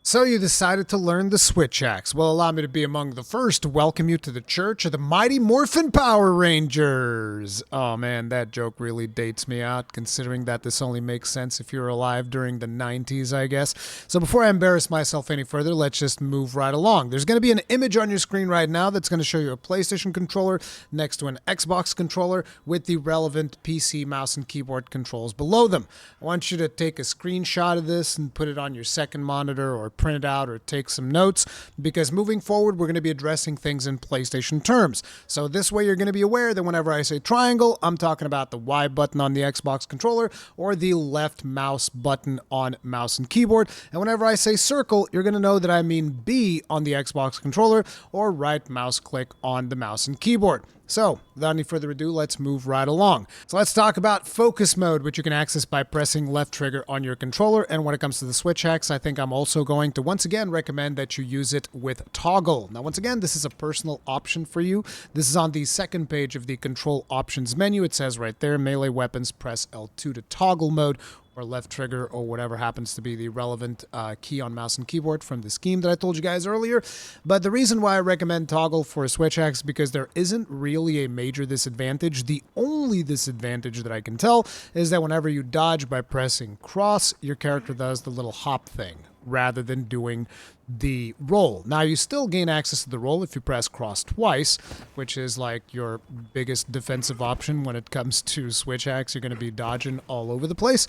So you decided to learn the switch axe. Well, allow me to be among the first to welcome you to the church of the mighty Morphin Power Rangers. Oh man, that joke really dates me out, considering that this only makes sense if you're alive during the 90s, I guess. So before I embarrass myself any further, let's just move right along. There's going to be an image on your screen right now that's going to show you a PlayStation controller next to an Xbox controller with the relevant PC mouse and keyboard controls below them. I want you to take a screenshot of this and put it on your second monitor or print it out or take some notes, because moving forward we're going to be addressing things in PlayStation terms. So this way you're going to be aware that whenever I say triangle, I'm talking about the Y button on the Xbox controller or the left mouse button on mouse and keyboard. And whenever I say circle, you're going to know that I mean B on the Xbox controller or right mouse click on the mouse and keyboard. So, without any further ado, let's move right along. So let's talk about focus mode, which you can access by pressing left trigger on your controller. And when it comes to the switch axe, I think I'm also going to once again recommend that you use it with toggle. Now, once again, this is a personal option for you. This is on the second page of the control options menu. It says right there, melee weapons, press L2 to toggle mode, or left trigger, or whatever happens to be the relevant key on mouse and keyboard from the scheme that I told you guys earlier. But the reason why I recommend toggle for a switch axe is because there isn't really a major disadvantage. The only disadvantage that I can tell is that whenever you dodge by pressing cross, your character does the little hop thing rather than doing the roll. Now, you still gain access to the roll if you press cross twice, which is like your biggest defensive option when it comes to switch axe. You're going to be dodging all over the place.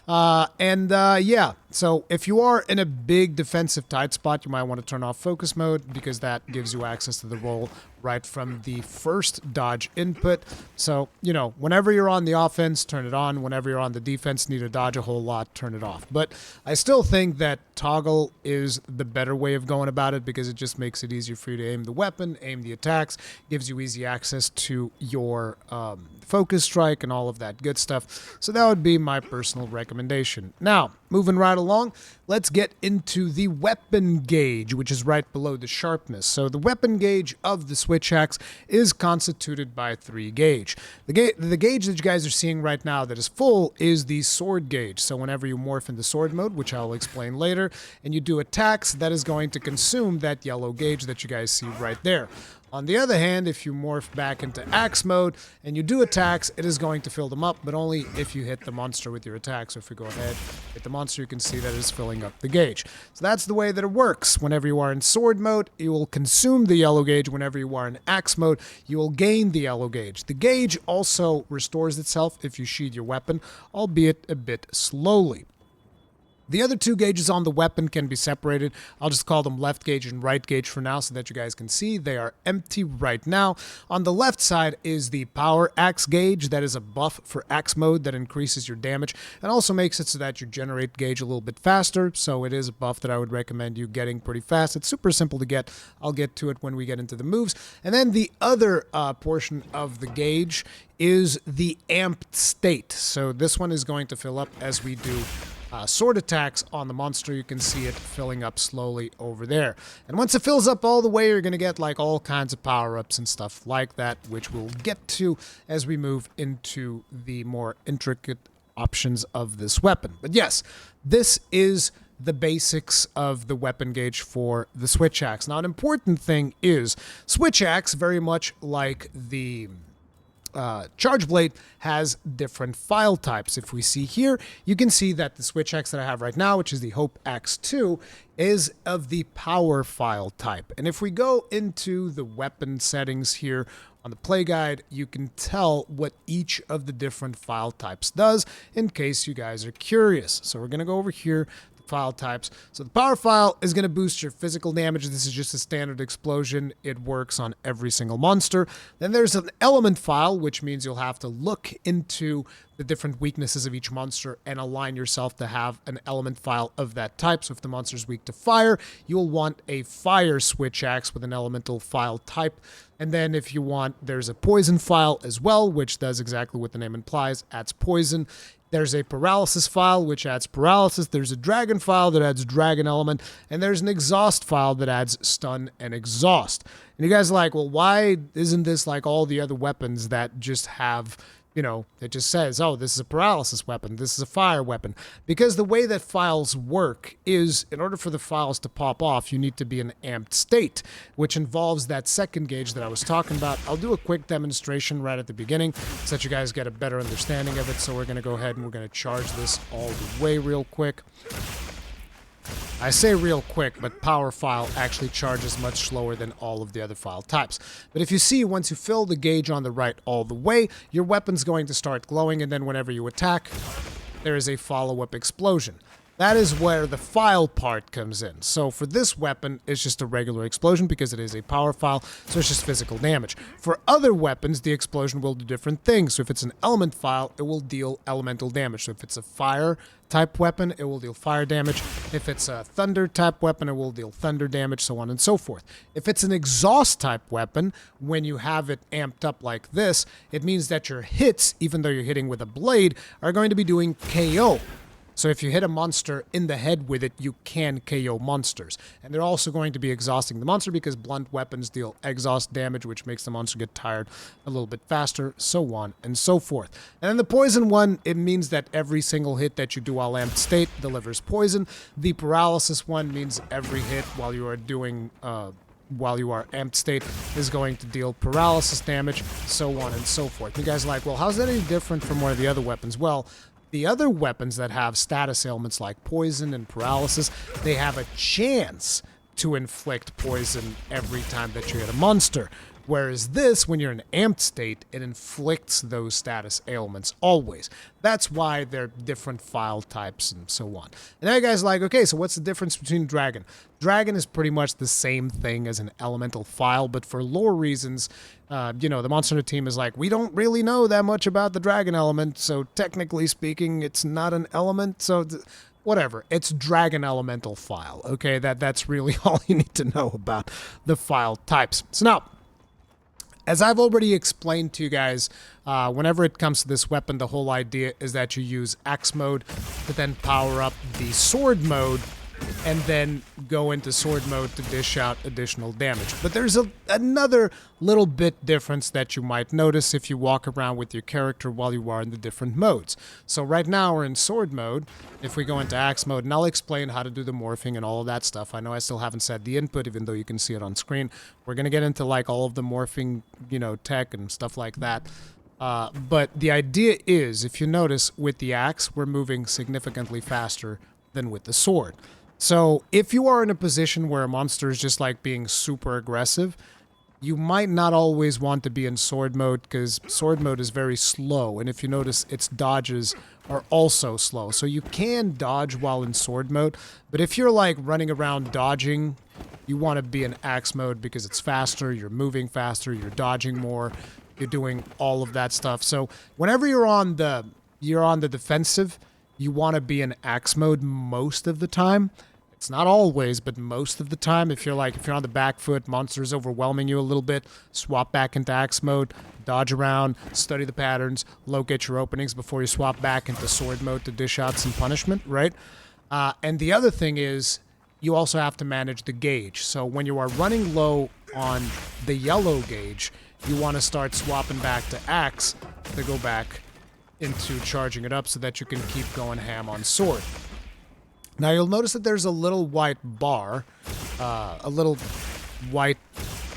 Yeah, so if you are in a big defensive tight spot, you might want to turn off focus mode, because that gives you access to the roll right from the first dodge input. So, you know, whenever you're on the offense, turn it on. Whenever you're on the defense, need to dodge a whole lot, turn it off. But I still think that toggle is the better way of going about it, because it just makes it easier for you to aim the weapon, aim the attacks, gives you easy access to your focus strike and all of that good stuff. So that would be my personal recommendation. Now, moving right along, let's get into the weapon gauge, which is right below the sharpness. So the weapon gauge of the switch axe is constituted by 3 gauge. The gauge that you guys are seeing right now that is full is the sword gauge. So whenever you morph into sword mode, which I'll explain later, and you do attacks, that is going to consume that yellow gauge that you guys see right there. On the other hand, if you morph back into axe mode and you do attacks, it is going to fill them up, but only if you hit the monster with your attack. So if you go ahead, hit the monster, you can see that it is filling up the gauge. So that's the way that it works. Whenever you are in sword mode, you will consume the yellow gauge. Whenever you are in axe mode, you will gain the yellow gauge. The gauge also restores itself if you sheath your weapon, albeit a bit slowly. The other 2 gauges on the weapon can be separated. I'll just call them left gauge and right gauge for now so that you guys can see. They are empty right now. On the left side is the power axe gauge. That is a buff for axe mode that increases your damage and also makes it so that you generate gauge a little bit faster. So it is a buff that I would recommend you getting pretty fast. It's super simple to get. I'll get to it when we get into the moves. And then the other portion of the gauge is the amped state. So this one is going to fill up as we do sword attacks on the monster. You can see it filling up slowly over there. And once it fills up all the way, you're going to get like all kinds of power-ups and stuff like that, which we'll get to as we move into the more intricate options of this weapon. But yes, this is the basics of the weapon gauge for the switch axe. Now, an important thing is switch axe, very much like the charge blade, has different file types. If we see here, you can see that the switch axe that I have right now, which is the Hope Axe 2, is of the power file type. And if we go into the weapon settings here on the play guide, you can tell what each of the different file types does in case you guys are curious. So we're going to go over here, file types. So the power file is going to boost your physical damage. This is just a standard explosion. It works on every single monster. Then there's an element file, which means you'll have to look into the different weaknesses of each monster and align yourself to have an element file of that type. So if the monster is weak to fire, you'll want a fire switch axe with an elemental file type. And then if you want, there's a poison file as well, which does exactly what the name implies, adds poison. There's a paralysis file, which adds paralysis. There's a dragon file that adds dragon element. And there's an exhaust file that adds stun and exhaust. And you guys are like, well, why isn't this like all the other weapons that just have you know, it just says, oh, this is a paralysis weapon, this is a fire weapon. Because the way that Phials work is, in order for the Phials to pop off, you need to be in an amped state, which involves that second gauge that I was talking about. I'll do a quick demonstration right at the beginning so that you guys get a better understanding of it. So we're going to go ahead and we're going to charge this all the way real quick. I say real quick, but power Phial actually charges much slower than all of the other Phial types. But if you see, once you fill the gauge on the right all the way, your weapon's going to start glowing, and then whenever you attack, there is a follow-up explosion. That is where the Phial part comes in. So for this weapon, it's just a regular explosion because it is a power Phial, so it's just physical damage. For other weapons, the explosion will do different things. So if it's an element Phial, it will deal elemental damage. So if it's a fire type weapon, it will deal fire damage. If it's a thunder type weapon, it will deal thunder damage, so on and so forth. If it's an exhaust type weapon, when you have it amped up like this, it means that your hits, even though you're hitting with a blade, are going to be doing KO. So if you hit a monster in the head with it, you can KO monsters. And they're also going to be exhausting the monster because blunt weapons deal exhaust damage, which makes the monster get tired a little bit faster, so on and so forth. And then the poison one, it means that every single hit that you do while amped state delivers poison. The paralysis one means every hit while you are doing... while you are amped state is going to deal paralysis damage, so on and so forth. You guys are like, well, how's that any different from one of the other weapons? Well, the other weapons that have status ailments like poison and paralysis, they have a chance to inflict poison every time that you hit a monster. Whereas this, when you're in amped state, it inflicts those status ailments always. That's why they're different Phial types and so on. And now you guys are like, okay, so what's the difference between Dragon? Dragon is pretty much the same thing as an elemental Phial, but for lore reasons, you know, the Monster Hunter team is like, we don't really know that much about the Dragon element, so technically speaking, it's not an element, so... whatever, it's Dragon Elemental Phial, okay? That's really all you need to know about the Phial types. So now, as I've already explained to you guys, whenever it comes to this weapon, the whole idea is that you use axe mode to then power up the sword mode and then go into sword mode to dish out additional damage. But there's another little bit difference that you might notice if you walk around with your character while you are in the different modes. So right now we're in sword mode. If we go into axe mode, and I'll explain how to do the morphing and all of that stuff. I know I still haven't said the input, even though you can see it on screen. We're going to get into like all of the morphing, you know, tech and stuff like that. But the idea is, if you notice, with the axe, we're moving significantly faster than with the sword. So if you are in a position where a monster is just like being super aggressive, you might not always want to be in sword mode because sword mode is very slow. And if you notice, its dodges are also slow. So you can dodge while in sword mode. But if you're like running around dodging, you want to be in axe mode because it's faster, you're moving faster, you're dodging more, you're doing all of that stuff. So whenever you're on the defensive, you want to be in axe mode most of the time. It's not always, but most of the time. If you're on the back foot, monster's overwhelming you a little bit, swap back into axe mode, dodge around, study the patterns, locate your openings before you swap back into sword mode to dish out some punishment, right? And the other thing is, you also have to manage the gauge. So when you are running low on the yellow gauge, you want to start swapping back to axe to go back into charging it up so that you can keep going ham on sword. Now you'll notice that there's a little white bar, a little white,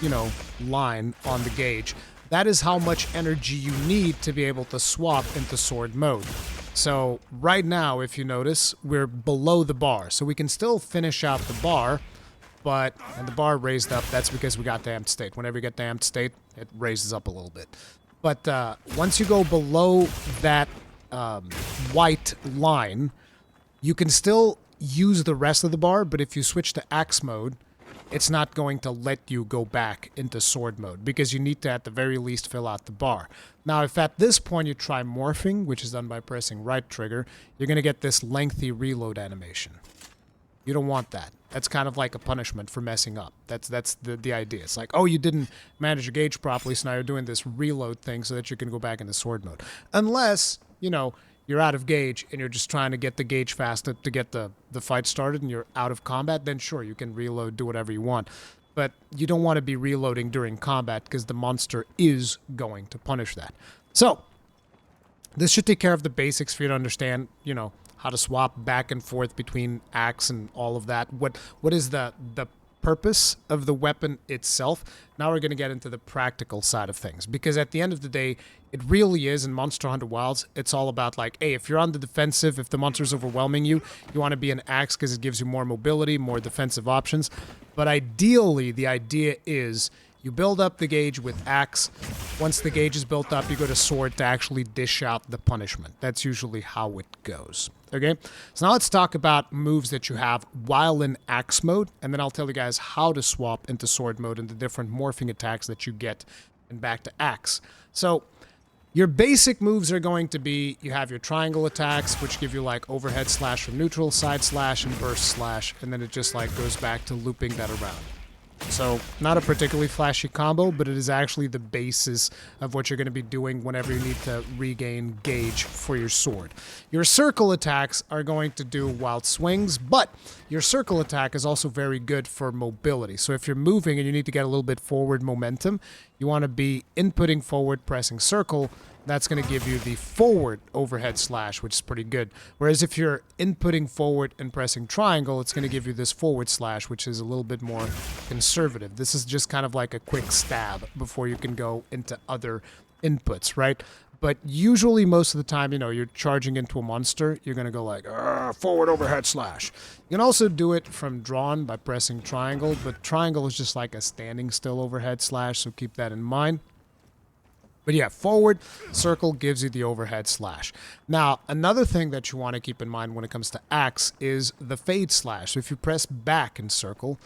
you know, line on the gauge. That is how much energy you need to be able to swap into sword mode. So right now, if you notice, we're below the bar. So we can still finish out the bar, and the bar raised up, that's because we got damped state. Whenever you get damped state, it raises up a little bit. But once you go below that white line, you can still use the rest of the bar, but if you switch to axe mode, it's not going to let you go back into sword mode because you need to at the very least fill out the bar. Now, if at this point you try morphing, which is done by pressing right trigger, you're going to get this lengthy reload animation. You don't want that. That's kind of like a punishment for messing up. That's the idea. It's like, oh, you didn't manage your gauge properly, so now you're doing this reload thing so that you can go back into sword mode. Unless, you know, you're out of gauge and you're just trying to get the gauge fast to get the fight started and you're out of combat, then sure, you can reload, do whatever you want. But you don't want to be reloading during combat because the monster is going to punish that. So, This should take care of the basics for you to understand, you know, how to swap back and forth between axe and all of that. What is the purpose of the weapon itself? Now we're going to get into the practical side of things, because at the end of the day, it really is in Monster Hunter Wilds, it's all about like, hey, if you're on the defensive, if the monster's overwhelming you, you want to be an axe because it gives you more mobility, more defensive options. But ideally, the idea is you build up the gauge with axe. Once the gauge is built up, you go to sword to actually dish out the punishment. That's usually how it goes. Okay, so now let's talk about moves that you have while in axe mode, and then I'll tell you guys how to swap into sword mode and the different morphing attacks that you get and back to axe. So your basic moves are going to be, you have your triangle attacks, which give you like overhead slash from neutral, side slash, and burst slash, and then it just like goes back to looping that around. So, not a particularly flashy combo, but it is actually the basis of what you're going to be doing whenever you need to regain gauge for your sword. Your circle attacks are going to do wild swings, but your circle attack is also very good for mobility. So if you're moving and you need to get a little bit forward momentum, you want to be inputting forward, pressing circle. That's going to give you the forward overhead slash, which is pretty good. Whereas if you're inputting forward and pressing triangle, it's going to give you this forward slash, which is a little bit more conservative. This is just kind of like a quick stab before you can go into other inputs, right? But usually most of the time, you know, you're charging into a monster, you're going to go like, forward overhead slash. You can also do it from drawn by pressing triangle, but triangle is just like a standing still overhead slash, so keep that in mind. But yeah, forward circle gives you the overhead slash. Now, another thing that you want to keep in mind when it comes to axe is the fade slash. So if you press back in circle,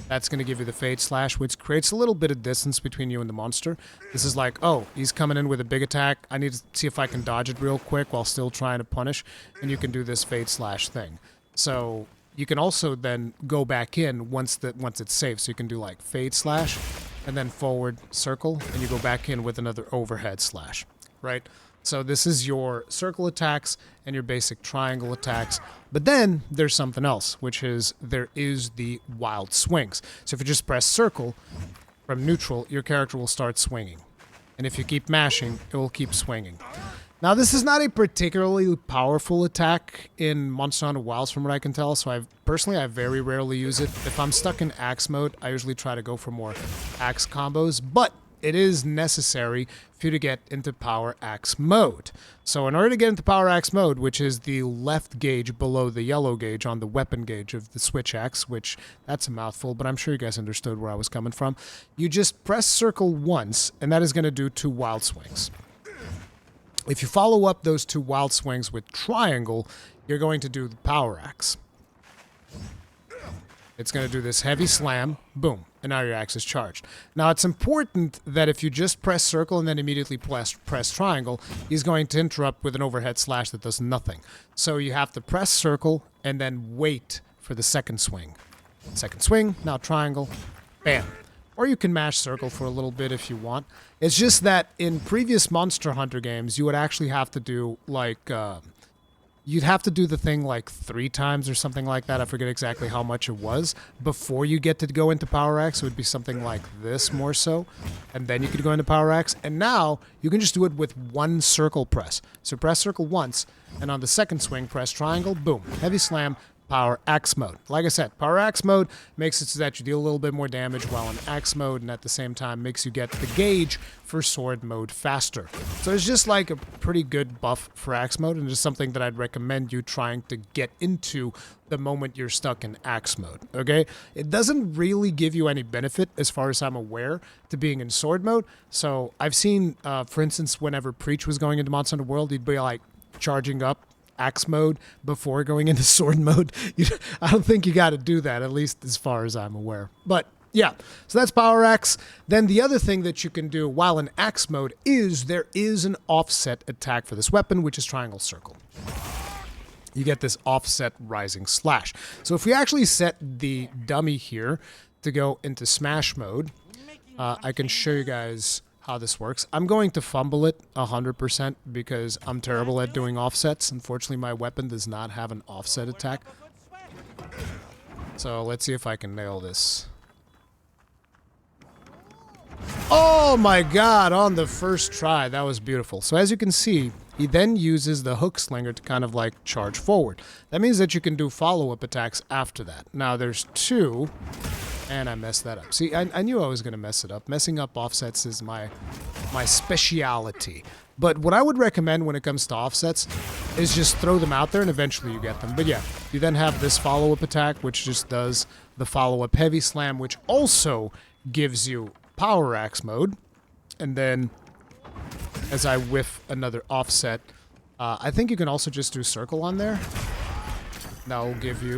that's going to give you the fade slash, which creates a little bit of distance between you and the monster. This is like, oh, he's coming in with a big attack. I need to see if I can dodge it real quick while still trying to punish. And you can do this fade slash thing. So you can also then go back in once it's safe. So you can do like fade slash and then forward circle, and you go back in with another overhead slash, right? So this is your circle attacks and your basic triangle attacks. But then there's something else, which is there is the wild swings. So if you just press circle from neutral, your character will start swinging. And if you keep mashing, it will keep swinging. Now, this is not a particularly powerful attack in Monster Hunter Wilds from what I can tell, so I very rarely use it. If I'm stuck in axe mode, I usually try to go for more axe combos, but it is necessary for you to get into power axe mode. So in order to get into power axe mode, which is the left gauge below the yellow gauge on the weapon gauge of the switch axe, which that's a mouthful, but I'm sure you guys understood where I was coming from, you just press circle once, and that is going to do 2 wild swings. If you follow up those 2 wild swings with triangle, you're going to do the power axe. It's going to do this heavy slam, boom, and now your axe is charged. Now, it's important that if you just press circle and then immediately press triangle, he's going to interrupt with an overhead slash that does nothing. So you have to press circle and then wait for the second swing. Second swing, now triangle, bam. Or you can mash circle for a little bit if you want. It's just that in previous Monster Hunter games, you would actually have to do, like, you'd have to do the thing, like, 3 times or something like that. I forget exactly how much it was. Before you get to go into Power Axe, it would be something like this more so. And then you could go into Power Axe. And now, you can just do it with 1 circle press. So press circle once, and on the second swing, press triangle, boom, heavy slam, power axe mode. Like I said, power axe mode makes it so that you deal a little bit more damage while in axe mode, and at the same time makes you get the gauge for sword mode faster. So it's just like a pretty good buff for axe mode, and just something that I'd recommend you trying to get into the moment you're stuck in axe mode, okay? It doesn't really give you any benefit, as far as I'm aware, to being in sword mode. So I've seen, for instance, whenever Preach was going into Monster Hunter World, he'd be like charging up axe mode before going into sword mode. I don't think you got to do that, at least as far as I'm aware. But yeah, so that's power axe. Then the other thing that you can do while in axe mode is there is an offset attack for this weapon, which is triangle circle. You get this offset rising slash. So if we actually set the dummy here to go into smash mode, I can show you guys how this works. I'm going to fumble it 100% because I'm terrible at doing offsets. Unfortunately, my weapon does not have an offset attack. So let's see if I can nail this. Oh my god, on the first try. That was beautiful. So as you can see, he then uses the hook slinger to kind of like charge forward. That means that you can do follow-up attacks after that. Now there's two, and I messed that up. See, I knew I was going to mess it up. Messing up offsets is my speciality. But what I would recommend when it comes to offsets is just throw them out there and eventually you get them. But yeah, you then have this follow-up attack, which just does the follow-up heavy slam, which also gives you power axe mode. And then as I whiff another offset, I think you can also just do circle on there. That will give you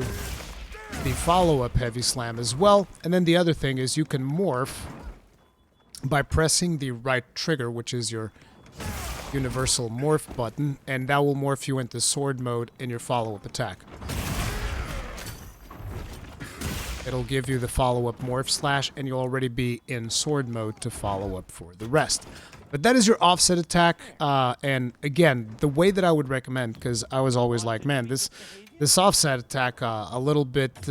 the follow-up heavy slam as well. And then the other thing is you can morph by pressing the right trigger, which is your universal morph button, and that will morph you into sword mode in your follow-up attack. It'll give you the follow-up morph slash, and you'll already be in sword mode to follow up for the rest. But that is your offset attack, and again, the way that I would recommend, because I was always like, man, this offset attack a little bit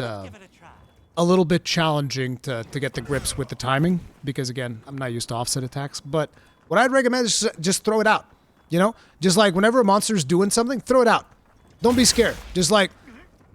challenging to get the grips with the timing, because again, I'm not used to offset attacks. But what I'd recommend is just throw it out. You know, just like whenever a monster's doing something, throw it out. Don't be scared. Just like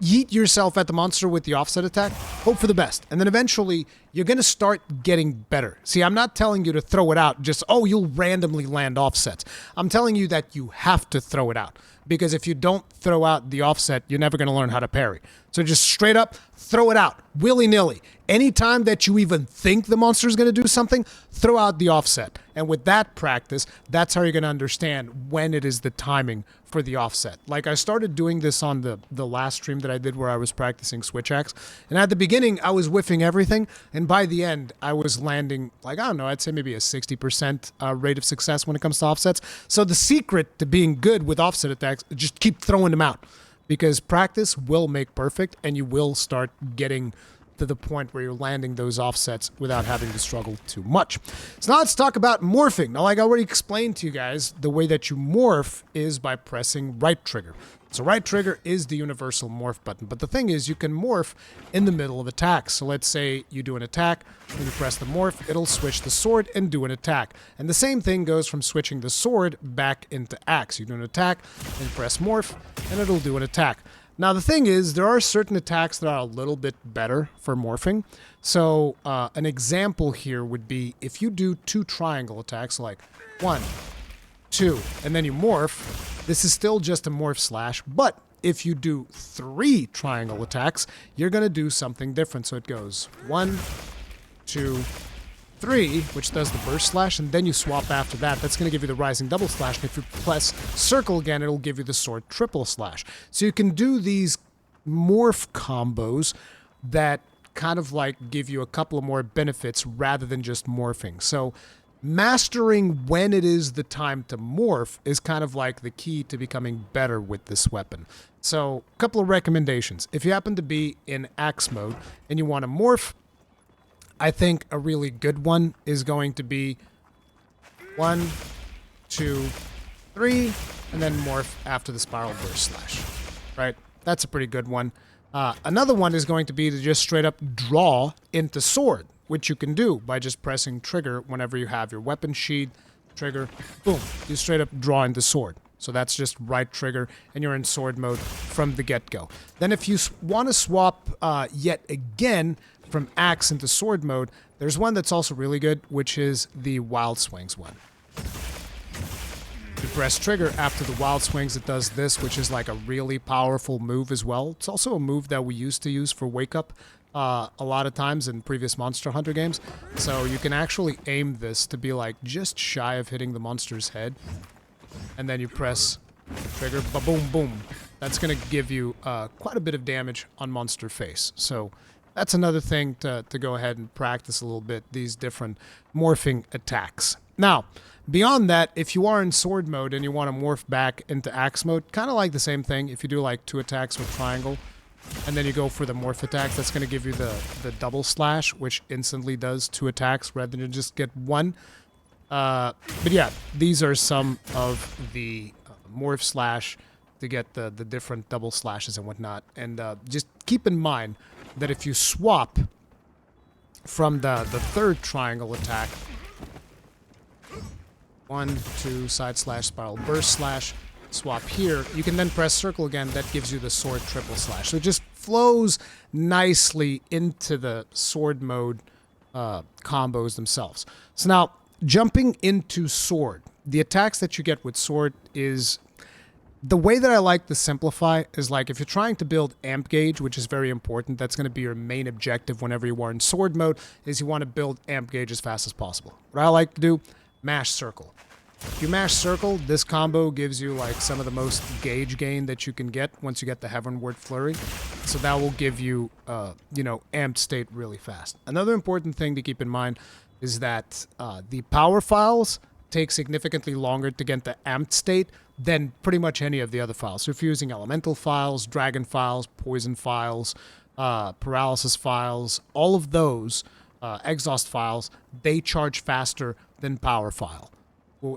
yeet yourself at the monster with the offset attack, hope for the best. And then eventually, you're going to start getting better. See, I'm not telling you to throw it out just, oh, you'll randomly land offsets. I'm telling you that you have to throw it out. Because if you don't throw out the offset, you're never going to learn how to parry. So just straight up, throw it out, willy-nilly. Anytime that you even think the monster is going to do something, throw out the offset. And with that practice, that's how you're going to understand when it is the timing for the offset. Like I started doing this on the last stream that I did where I was practicing switch axe. And at the beginning, I was whiffing everything. And by the end, I was landing, like, I don't know, I'd say maybe a 60% rate of success when it comes to offsets. So the secret to being good with offset attacks is just keep throwing them out. Because practice will make perfect, and you will start getting to the point where you're landing those offsets without having to struggle too much. So now let's talk about morphing. Now, like I already explained to you guys, the way that you morph is by pressing right trigger. So right trigger is the universal morph button. But the thing is, you can morph in the middle of attacks. So let's say you do an attack, when you press the morph, it'll switch the sword and do an attack. And the same thing goes from switching the sword back into axe. You do an attack, then you press morph, and it'll do an attack. Now, the thing is, there are certain attacks that are a little bit better for morphing. So an example here would be if you do 2 triangle attacks, like 1, 2, and then you morph, this is still just a morph slash, but if you do 3 triangle attacks, you're going to do something different. So it goes 1, 2, 3, which does the burst slash, and then you swap after that. That's going to give you the rising double slash, and if you press circle again, it'll give you the sword triple slash. So you can do these morph combos that kind of like give you a couple of more benefits rather than just morphing. So mastering when it is the time to morph is kind of like the key to becoming better with this weapon. So a couple of recommendations. If you happen to be in axe mode and you want to morph, I think a really good one is going to be 1, 2, 3, and then morph after the spiral burst slash, right? That's a pretty good one. Another one is going to be to just straight up draw into sword, which you can do by just pressing trigger whenever you have your weapon sheath, trigger, boom, you straight up draw into sword. So that's just right trigger, and you're in sword mode from the get-go. Then if you want to swap yet again from axe into sword mode, there's one that's also really good, which is the wild swings one. You press trigger after the wild swings, it does this, which is like a really powerful move as well. It's also a move that we used to use for wake up a lot of times in previous Monster Hunter games. So you can actually aim this to be like just shy of hitting the monster's head. And then you press trigger, ba-boom, boom. That's going to give you quite a bit of damage on monster face. So that's another thing to go ahead and practice a little bit, these different morphing attacks. Now, beyond that, if you are in sword mode and you want to morph back into axe mode, kind of like the same thing. If you do like 2 attacks with triangle, and then you go for the morph attacks, that's going to give you the double slash, which instantly does 2 attacks rather than just get 1. But yeah, these are some of the morph slash to get the different double slashes and whatnot. And just keep in mind that if you swap from the 3rd triangle attack 1, 2, side slash, spiral burst slash, swap here. You can then press circle again. That gives you the sword triple slash. So it just flows nicely into the sword mode combos themselves. So now, jumping into sword. The attacks that you get with sword is... The way that I like to simplify is like if you're trying to build amp gauge, which is very important, that's going to be your main objective whenever you are in sword mode, is you want to build amp gauge as fast as possible. What I like to do, mash circle. If you mash circle, this combo gives you like some of the most gauge gain that you can get once you get the Heavenward Flurry. So that will give you, you know, amped state really fast. Another important thing to keep in mind is that the power files take significantly longer to get the amped state than pretty much any of the other files. So if you're using elemental files, dragon files, poison files, paralysis files, all of those exhaust files, they charge faster than power file.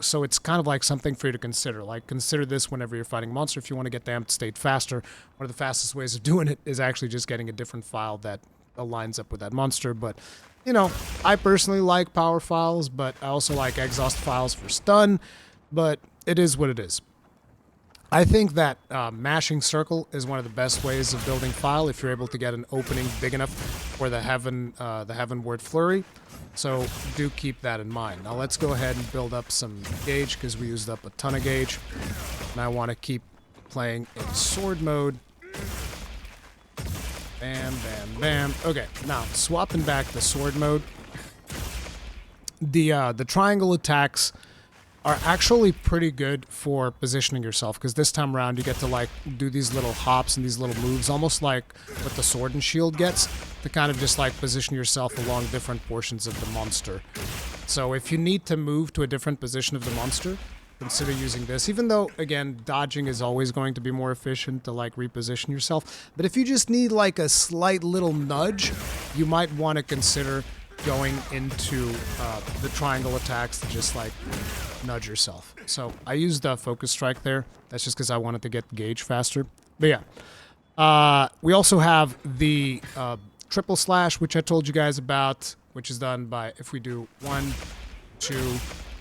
So it's kind of like something for you to consider. Like, consider this whenever you're fighting a monster. If you want to get the amped state faster, one of the fastest ways of doing it is actually just getting a different file that aligns up with that monster. But, you know, I personally like power files, but I also like exhaust files for stun. But it is what it is. I think that mashing circle is one of the best ways of building file if you're able to get an opening big enough for the Heavenward Flurry. So do keep that in mind. Now let's go ahead and build up some gauge because we used up a ton of gauge. And I want to keep playing in sword mode. Bam, bam, bam. Okay, now swapping back to sword mode. The triangle attacks are actually pretty good for positioning yourself, because this time around you get to like do these little hops and these little moves, almost like what the sword and shield gets, to kind of just like position yourself along different portions of the monster. So if you need to move to a different position of the monster, consider using this, even though, again, dodging is always going to be more efficient to like reposition yourself. But if you just need like a slight little nudge, you might want to consider going into the triangle attacks to just like nudge yourself. So I used Focus Strike there. That's just because I wanted to get gauge faster. But yeah, we also have the triple slash, which I told you guys about, which is done by if we do 1, 2,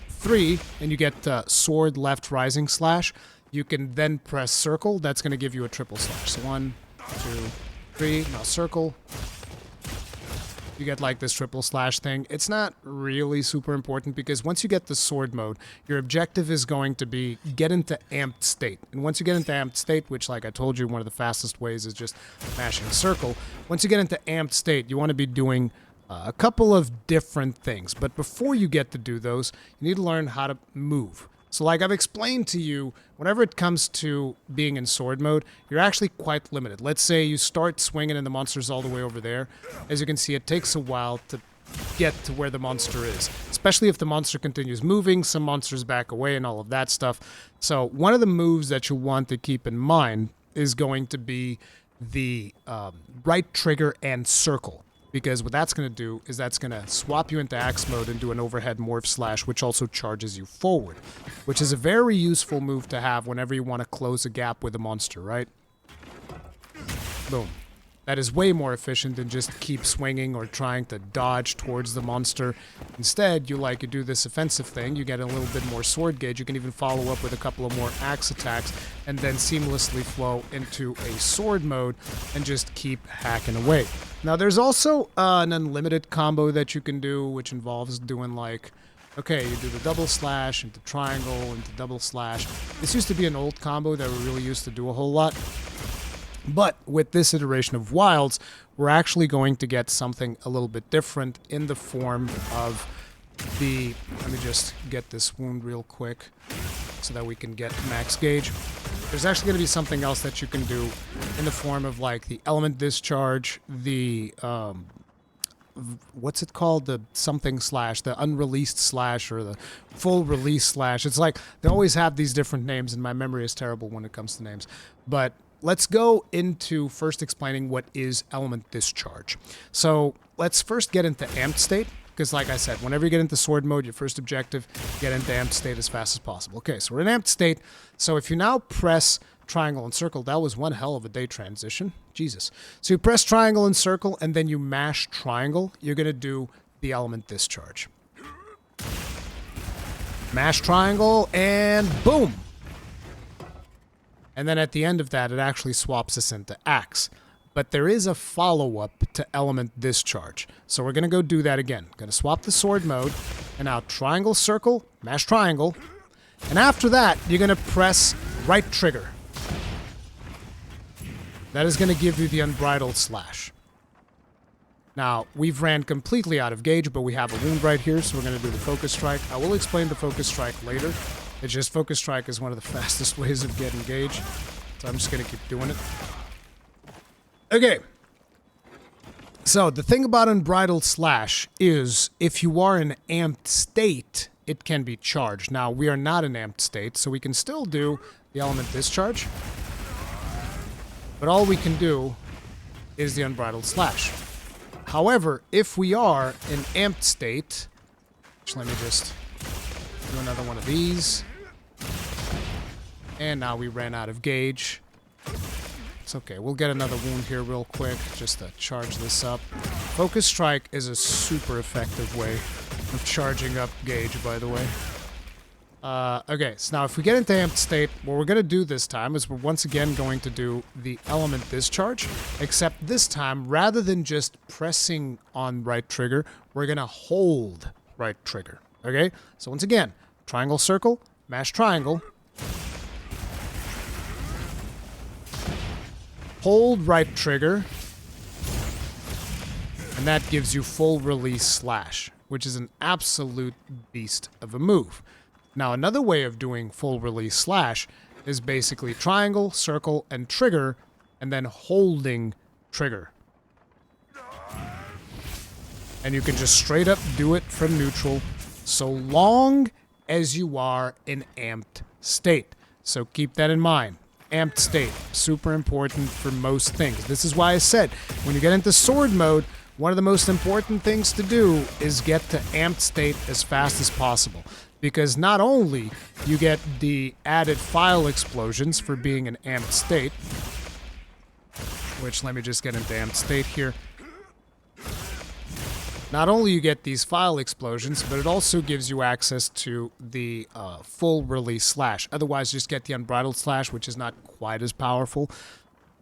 3, and you get sword left rising slash. You can then press circle. That's going to give you a triple slash. So 1, 2, 3. Now circle. You get like this triple slash thing. It's not really super important because once you get the sword mode, your objective is going to be get into amped state. And once you get into amped state, which like I told you, one of the fastest ways is just mashing circle. Once you get into amped state, you want to be doing a couple of different things. But before you get to do those, you need to learn how to move. So like I've explained to you, whenever it comes to being in sword mode, you're actually quite limited. Let's say you start swinging and the monster's all the way over there. As you can see, it takes a while to get to where the monster is, especially if the monster continues moving, some monsters back away and all of that stuff. So one of the moves that you want to keep in mind is going to be the right trigger and circle. Because what that's going to do is that's going to swap you into axe mode and do an overhead morph slash, which also charges you forward, which is a very useful move to have whenever you want to close a gap with a monster, right? Boom. That is way more efficient than just keep swinging or trying to dodge towards the monster. Instead, you do this offensive thing, you get a little bit more sword gauge, you can even follow up with a couple of more axe attacks, and then seamlessly flow into a sword mode and just keep hacking away. Now, there's also an unlimited combo that you can do, which involves doing like, okay, you do the double slash into triangle into double slash. This used to be an old combo that we really used to do a whole lot. But with this iteration of Wilds, we're actually going to get something a little bit different in the form of the... Let me just get this wound real quick so that we can get max gauge. There's actually going to be something else that you can do in the form of like the element discharge, the... what's it called? The something slash, the unreleased slash, or the full release slash. It's like, they always have these different names, and my memory is terrible when it comes to names. But let's go into first explaining what is element discharge. So let's first get into amped state, because like I said, whenever you get into sword mode, your first objective, get into amped state as fast as possible. Okay, so we're in amped state. So if you now press triangle and circle, that was one hell of a day transition. Jesus. So you press triangle and circle, and then you mash triangle, you're going to do the element discharge. mash triangle, and boom! And then at the end of that, it actually swaps us into axe. But there is a follow-up to element discharge. So we're going to go do that again. Going to swap the sword mode, and now triangle, circle, mash triangle. And after that, you're going to press right trigger. That is going to give you the unbridled slash. Now, we've ran completely out of gauge, but we have a wound right here, so we're going to do the focus strike. I will explain the focus strike later. It's just focus strike is one of the fastest ways of getting gauge, so I'm just going to keep doing it. Okay. So, the thing about Unbridled Slash is, if you are in amped state, it can be charged. Now, we are not in amped state, so we can still do the element discharge. But all we can do is the Unbridled Slash. However, if we are in amped state, let me just do another one of these. And now we ran out of gauge. It's okay, we'll get another wound here real quick, just to charge this up. Focus Strike is a super effective way of charging up gauge, by the way. Okay, so now if we get into amped state, what we're going to do this time is we're once again going to do the element discharge, except this time, rather than just pressing on right trigger, we're going to hold right trigger. Okay, so once again, triangle, circle, mash triangle, hold right trigger, and that gives you full release slash, which is an absolute beast of a move. Now, another way of doing full release slash is basically triangle, circle, and trigger, and then holding trigger. And you can just straight up do it from neutral, so long as you are in amped state. So keep that in mind. Amped state, super important for most things. This is why I said, when you get into sword mode, one of the most important things to do is get to amped state as fast as possible. Because not only you get the added Phial explosions for being in amped state, which let me just get into amped state here. Not only you get these Phial explosions, but it also gives you access to the full release slash. Otherwise, just get the unbridled slash, which is not quite as powerful.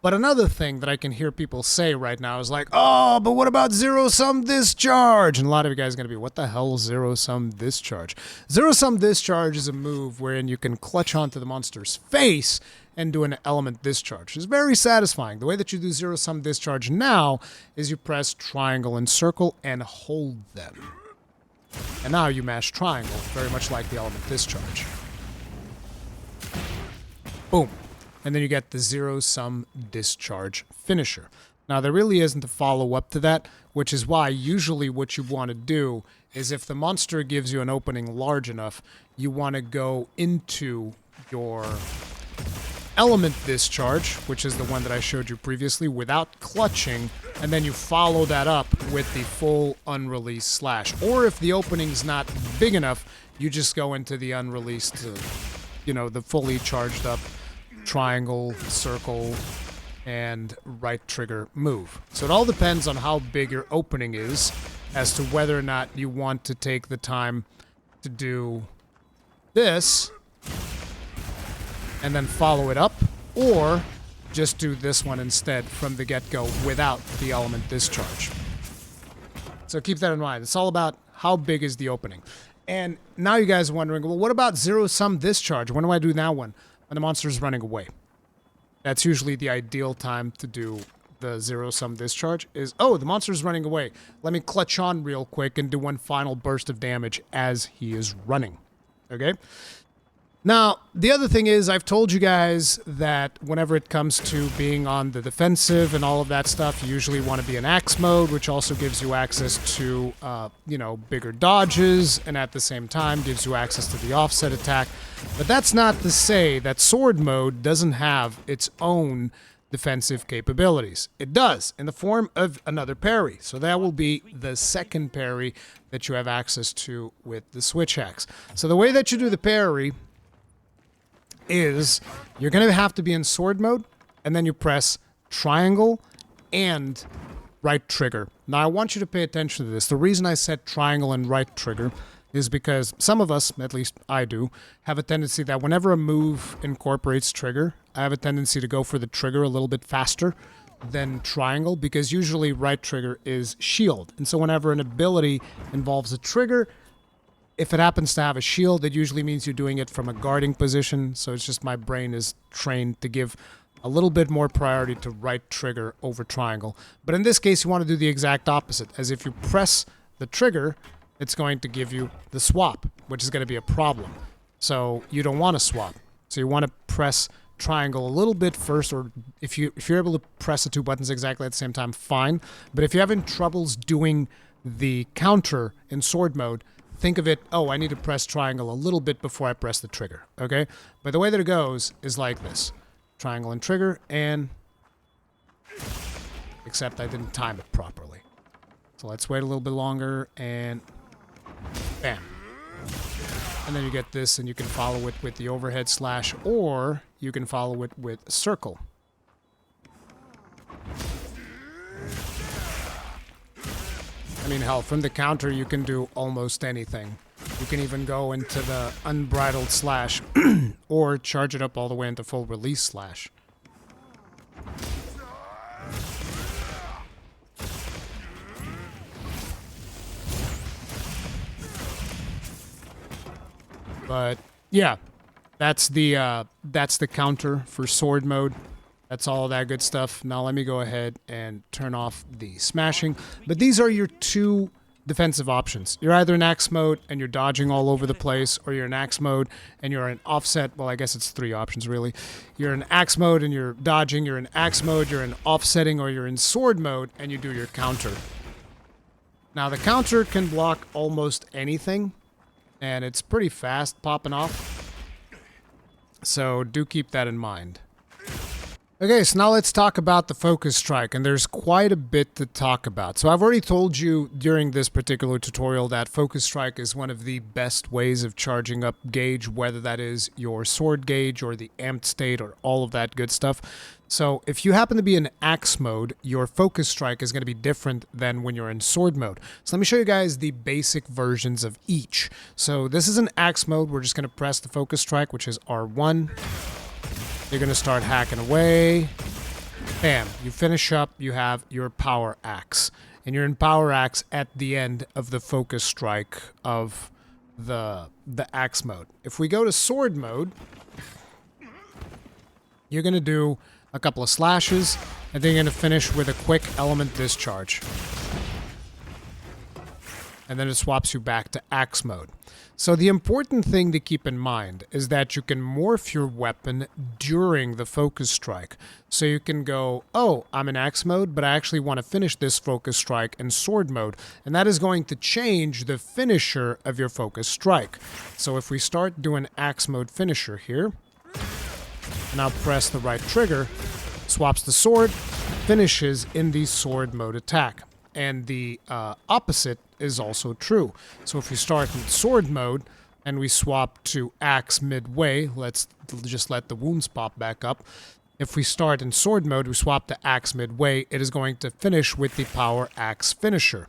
But another thing that I can hear people say right now is like, oh, but what about zero-sum discharge? And a lot of you guys are going to be, what the hell is zero-sum discharge? Zero-sum discharge is a move wherein you can clutch onto the monster's face and do an element discharge. It's very satisfying. The way that you do zero-sum discharge now is you press triangle and circle and hold them. And now you mash triangle, very much like the element discharge. Boom. And then you get the zero-sum discharge finisher. Now, there really isn't a follow-up to that, which is why usually what you want to do is if the monster gives you an opening large enough, you want to go into your element discharge, which is the one that I showed you previously, without clutching, and then you follow that up with the full unreleased slash. Or if the opening's not big enough, you just go into the unreleased, the fully charged up triangle, circle, and right trigger move. So it all depends on how big your opening is as to whether or not you want to take the time to do this and then follow it up, or just do this one instead from the get-go without the element discharge. So keep that in mind. It's all about how big is the opening. And now you guys are wondering, well, what about zero-sum discharge? When do I do that one? When the monster is running away. That's usually the ideal time to do the zero-sum discharge is, oh, the monster is running away. Let me clutch on real quick and do one final burst of damage as he is running. Okay? Now, the other thing is, I've told you guys that whenever it comes to being on the defensive and all of that stuff, you usually want to be in axe mode, which also gives you access to, bigger dodges, and at the same time gives you access to the offset attack. But that's not to say that sword mode doesn't have its own defensive capabilities. It does, in the form of another parry. So that will be the second parry that you have access to with the switch axe. So the way that you do the parry is you're going to have to be in sword mode, and then you press triangle and right trigger. Now, I want you to pay attention to this. The reason I said triangle and right trigger is because some of us, at least I do, have a tendency that whenever a move incorporates trigger, I have a tendency to go for the trigger a little bit faster than triangle, because usually right trigger is shield. And so whenever an ability involves a trigger, if it happens to have a shield, it usually means you're doing it from a guarding position. So it's just my brain is trained to give a little bit more priority to right trigger over triangle. But in this case, you want to do the exact opposite, as if you press the trigger, it's going to give you the swap, which is going to be a problem. So you don't want to swap. So you want to press triangle a little bit first, or if you're able to press the two buttons exactly at the same time, fine. But if you're having troubles doing the counter in sword mode, think of it, oh, I need to press triangle a little bit before I press the trigger, okay? But the way that it goes is like this. Triangle and trigger, and... except I didn't time it properly. So let's wait a little bit longer, and... bam. And then you get this, and you can follow it with the overhead slash, or you can follow it with circle. I mean, hell, from the counter you can do almost anything. You can even go into the unbridled slash, or charge it up all the way into full release slash. But yeah, that's the counter for sword mode. That's all that good stuff. Now let me go ahead and turn off the smashing. But these are your two defensive options. You're either in axe mode and you're dodging all over the place, or you're in axe mode and you're in offset. Well, I guess it's three options really. You're in axe mode and you're dodging, you're in axe mode, you're in offsetting, or you're in sword mode and you do your counter. Now the counter can block almost anything, and it's pretty fast popping off. So do keep that in mind. Okay, so now let's talk about the focus strike, and there's quite a bit to talk about. So I've already told you during this particular tutorial that focus strike is one of the best ways of charging up gauge, whether that is your sword gauge or the amped state or all of that good stuff. So if you happen to be in axe mode, your focus strike is going to be different than when you're in sword mode. So let me show you guys the basic versions of each. So this is an axe mode. We're just going to press the focus strike, which is R1. You're going to start hacking away. Bam. You finish up. You have your power axe. And you're in power axe at the end of the focus strike of the axe mode. If we go to sword mode, you're going to do a couple of slashes, and then you're going to finish with a quick element discharge. And then it swaps you back to axe mode. So the important thing to keep in mind is that you can morph your weapon during the focus strike. So you can go, oh, I'm in axe mode, but I actually want to finish this focus strike in sword mode. And that is going to change the finisher of your focus strike. So if we start doing axe mode finisher here, and I'll press the right trigger, swaps the sword, finishes in the sword mode attack. And the opposite is also true. So if you start in sword mode and we swap to axe midway, let's just let the wounds pop back up. If we start in sword mode, we swap to axe midway, it is going to finish with the power axe finisher.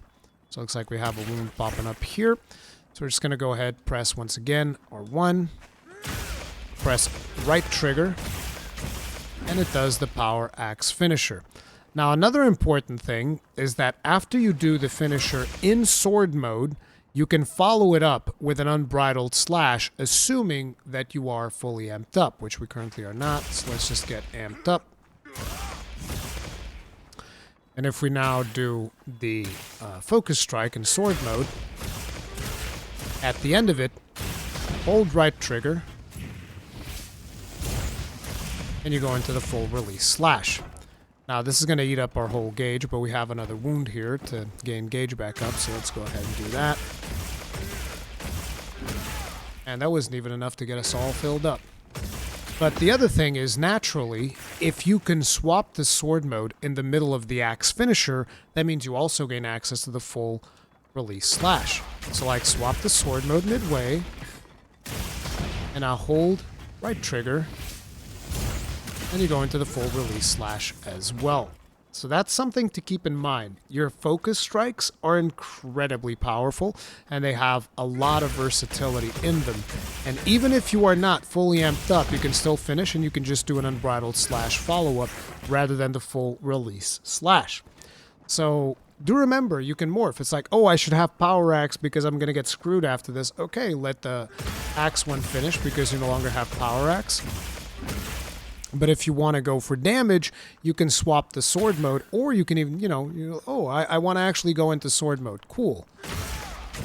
So it looks like we have a wound popping up here. So we're just going to go ahead, press once again, R1, press right trigger, and it does the power axe finisher. Now, another important thing is that after you do the finisher in sword mode, you can follow it up with an unbridled slash, assuming that you are fully amped up, which we currently are not. So let's just get amped up. And if we now do the focus strike in sword mode, at the end of it, hold right trigger, and you go into the full release slash. Now, this is going to eat up our whole gauge, but we have another wound here to gain gauge back up, so let's go ahead and do that. And that wasn't even enough to get us all filled up. But the other thing is, naturally, if you can swap the sword mode in the middle of the axe finisher, that means you also gain access to the full release slash. So, like, swap the sword mode midway, and I'll hold right trigger, and you go into the full release slash as well. So that's something to keep in mind. Your focus strikes are incredibly powerful, and they have a lot of versatility in them. And even if you are not fully amped up, you can still finish, and you can just do an unbridled slash follow-up rather than the full release slash. So do remember, you can morph. It's like, oh, I should have power axe because I'm going to get screwed after this. Okay, let the axe one finish because you no longer have power axe. But if you want to go for damage, you can swap the sword mode, or you can even, oh, I want to actually go into sword mode. Cool.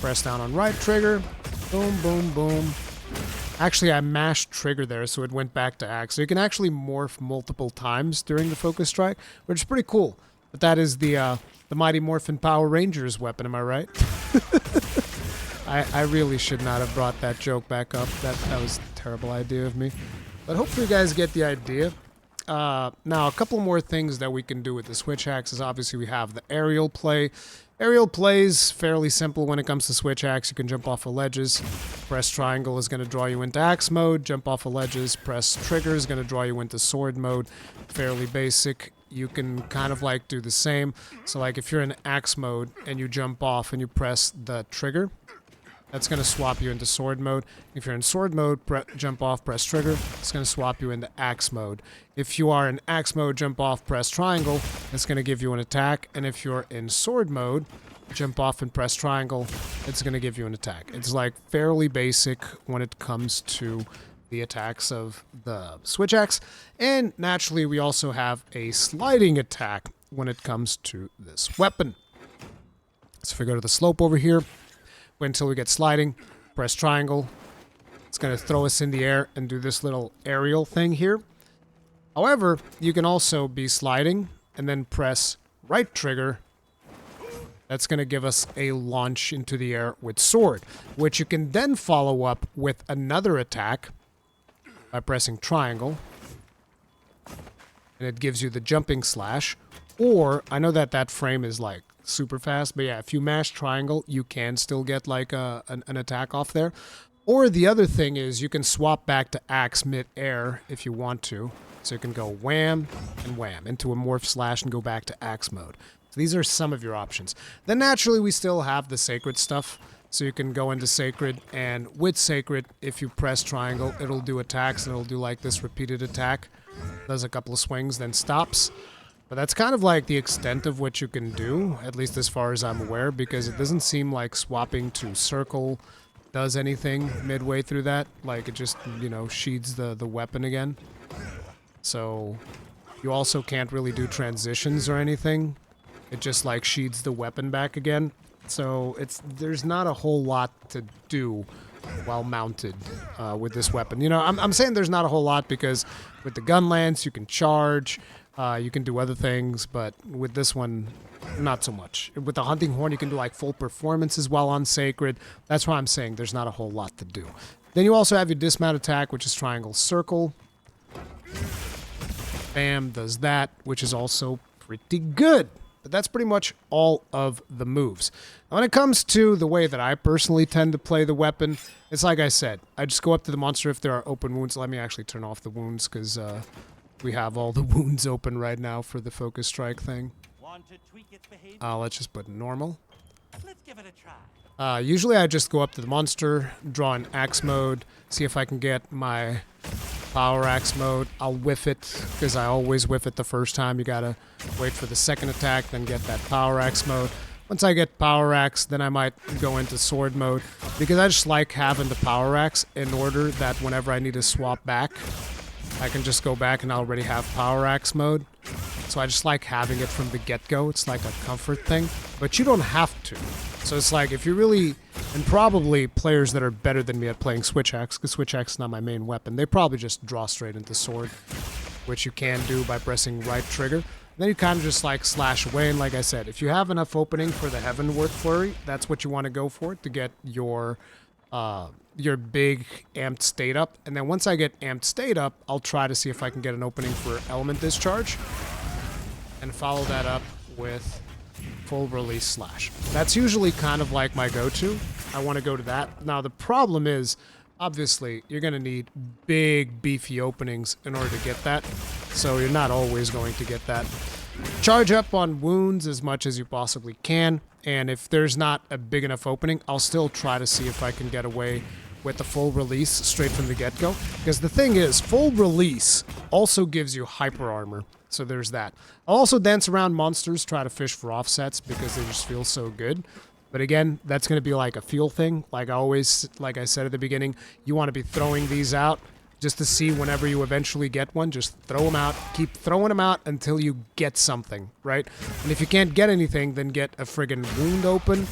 Press down on right trigger. Boom, boom, boom. Actually, I mashed trigger there, so it went back to axe. So you can actually morph multiple times during the focus strike, which is pretty cool. But that is the Mighty Morphin Power Rangers weapon, am I right? I really should not have brought that joke back up. That was a terrible idea of me. But hopefully you guys get the idea. Now, a couple more things that we can do with the switch axe is obviously we have the aerial play. Aerial play is fairly simple when it comes to switch axe. You can jump off of ledges. Press triangle is going to draw you into axe mode. Jump off of ledges. Press trigger is going to draw you into sword mode. Fairly basic. You can kind of like do the same. So like if you're in axe mode and you jump off and you press the trigger, that's going to swap you into sword mode. If you're in sword mode, jump off, press trigger. It's going to swap you into axe mode. If you are in axe mode, jump off, press triangle. It's going to give you an attack. And if you're in sword mode, jump off and press triangle. It's going to give you an attack. It's like fairly basic when it comes to the attacks of the switch axe. And naturally, we also have a sliding attack when it comes to this weapon. So if we go to the slope over here, wait until we get sliding, press triangle. It's going to throw us in the air and do this little aerial thing here. However, you can also be sliding and then press right trigger. That's going to give us a launch into the air with sword, which you can then follow up with another attack by pressing triangle. And it gives you the jumping slash. Or, I know that frame is like super fast, but yeah, if you mash triangle, you can still get like an attack off there. Or the other thing is you can swap back to axe mid-air if you want to. So you can go wham and wham into a morph slash and go back to axe mode. So these are some of your options. Then naturally we still have the Seikret stuff. So you can go into Seikret, and with Seikret, if you press triangle, it'll do attacks, and it'll do like this repeated attack. Does a couple of swings, then stops. But that's kind of like the extent of what you can do, at least as far as I'm aware, because it doesn't seem like swapping to circle does anything midway through that. Like, it just, sheathes the weapon again. So, you also can't really do transitions or anything. It just, like, sheathes the weapon back again. So, there's not a whole lot to do while mounted with this weapon. I'm saying there's not a whole lot because with the gun lance, you can charge. You can do other things, but with this one, not so much. With the hunting horn, you can do like full performances while on Seikret. That's why I'm saying there's not a whole lot to do. Then you also have your dismount attack, which is triangle circle. Bam, does that, which is also pretty good. But that's pretty much all of the moves. Now, when it comes to the way that I personally tend to play the weapon, it's like I said. I just go up to the monster if there are open wounds. Let me actually turn off the wounds because we have all the wounds open right now for the focus strike thing. Let's just put normal. Let's give it a try. Usually I just go up to the monster, draw an axe mode, see if I can get my power axe mode. I'll whiff it, because I always whiff it the first time. You gotta wait for the second attack, then get that power axe mode. Once I get power axe, then I might go into sword mode, because I just like having the power axe in order that whenever I need to swap back, I can just go back and I already have power axe mode. So I just like having it from the get-go. It's like a comfort thing, but you don't have to. So it's like if you really, and probably players that are better than me at playing switch axe, because switch axe is not my main weapon, they probably just draw straight into sword, which you can do by pressing right trigger. Then you kind of just like slash away, and like I said, if you have enough opening for the Heavenward Flurry, that's what you want to go for to get your big amped state up. And then once I get amped state up, I'll try to see if I can get an opening for element discharge and follow that up with full release slash. That's usually kind of like my go-to. I want to go to that. Now the problem is, obviously, you're going to need big, beefy openings in order to get that. So you're not always going to get that. charge up on wounds as much as you possibly can, and if there's not a big enough opening, I'll still try to see if I can get away with the full release straight from the get-go. Because the thing is, full release also gives you hyper armor, so there's that. I'll also dance around monsters, try to fish for offsets because they just feel so good. But again, that's going to be like a feel thing. Like I said at the beginning, you want to be throwing these out just to see whenever you eventually get one. Just throw them out. Keep throwing them out until you get something, right? And if you can't get anything, then get a friggin' wound open,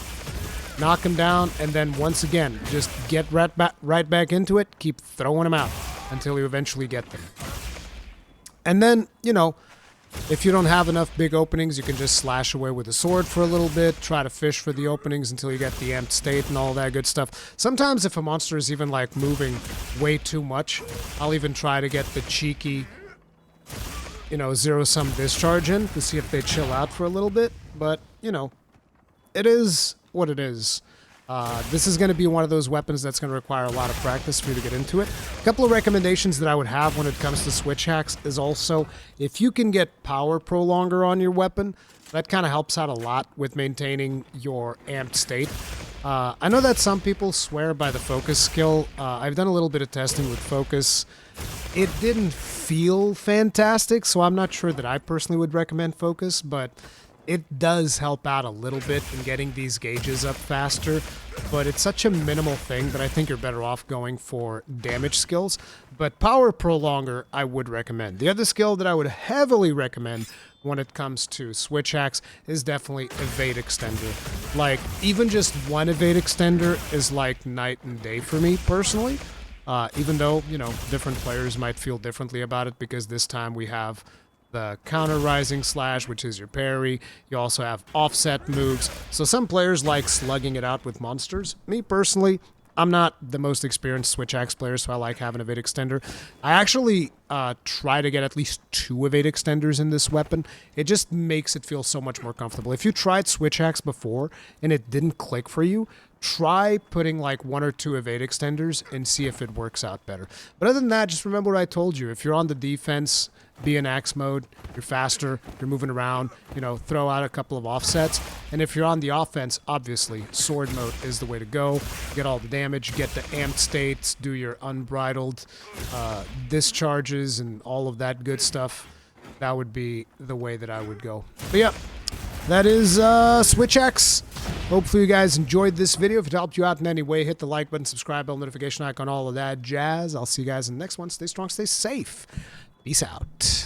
knock them down, and then once again, just get right back into it. Keep throwing them out until you eventually get them. And then, you know, if you don't have enough big openings, you can just slash away with a sword for a little bit, try to fish for the openings until you get the amped state and all that good stuff. Sometimes if a monster is even like moving way too much, I'll even try to get the cheeky, you know, zero-sum discharge in to see if they chill out for a little bit. But, you know, it is what it is. This is going to be one of those weapons that's going to require a lot of practice for you to get into it. A couple of recommendations that I would have when it comes to switch hacks is also, if you can get power prolonger on your weapon, that kind of helps out a lot with maintaining your amped state. I know that some people swear by the focus skill. I've done a little bit of testing with focus. It didn't feel fantastic, so I'm not sure that I personally would recommend focus, but it does help out a little bit in getting these gauges up faster, but it's such a minimal thing that I think you're better off going for damage skills. But power prolonger, I would recommend. The other skill that I would heavily recommend when it comes to switch hacks is definitely evade extender. Like, even just one evade extender is like night and day for me personally. Even though, you know, different players might feel differently about it, because this time we have the counter rising slash, which is your parry. You also have offset moves. So some players like slugging it out with monsters. Me personally, I'm not the most experienced switch axe player, so I like having evade extender. I actually try to get at least 2 evade extenders in this weapon. It just makes it feel so much more comfortable. If you tried switch axe before and it didn't click for you, try putting like 1 or 2 evade extenders and see if it works out better. But other than that, just remember what I told you. If you're on the defense, be in axe mode, you're faster, you're moving around, you know, throw out a couple of offsets. And if you're on the offense, obviously, sword mode is the way to go. Get all the damage, get the amped states, do your unbridled discharges and all of that good stuff. That would be the way that I would go. But yeah, that is Switch X. Hopefully you guys enjoyed this video. If it helped you out in any way, hit the like button, subscribe bell, notification icon, all of that jazz. I'll see you guys in the next one. Stay strong, stay safe. Peace out.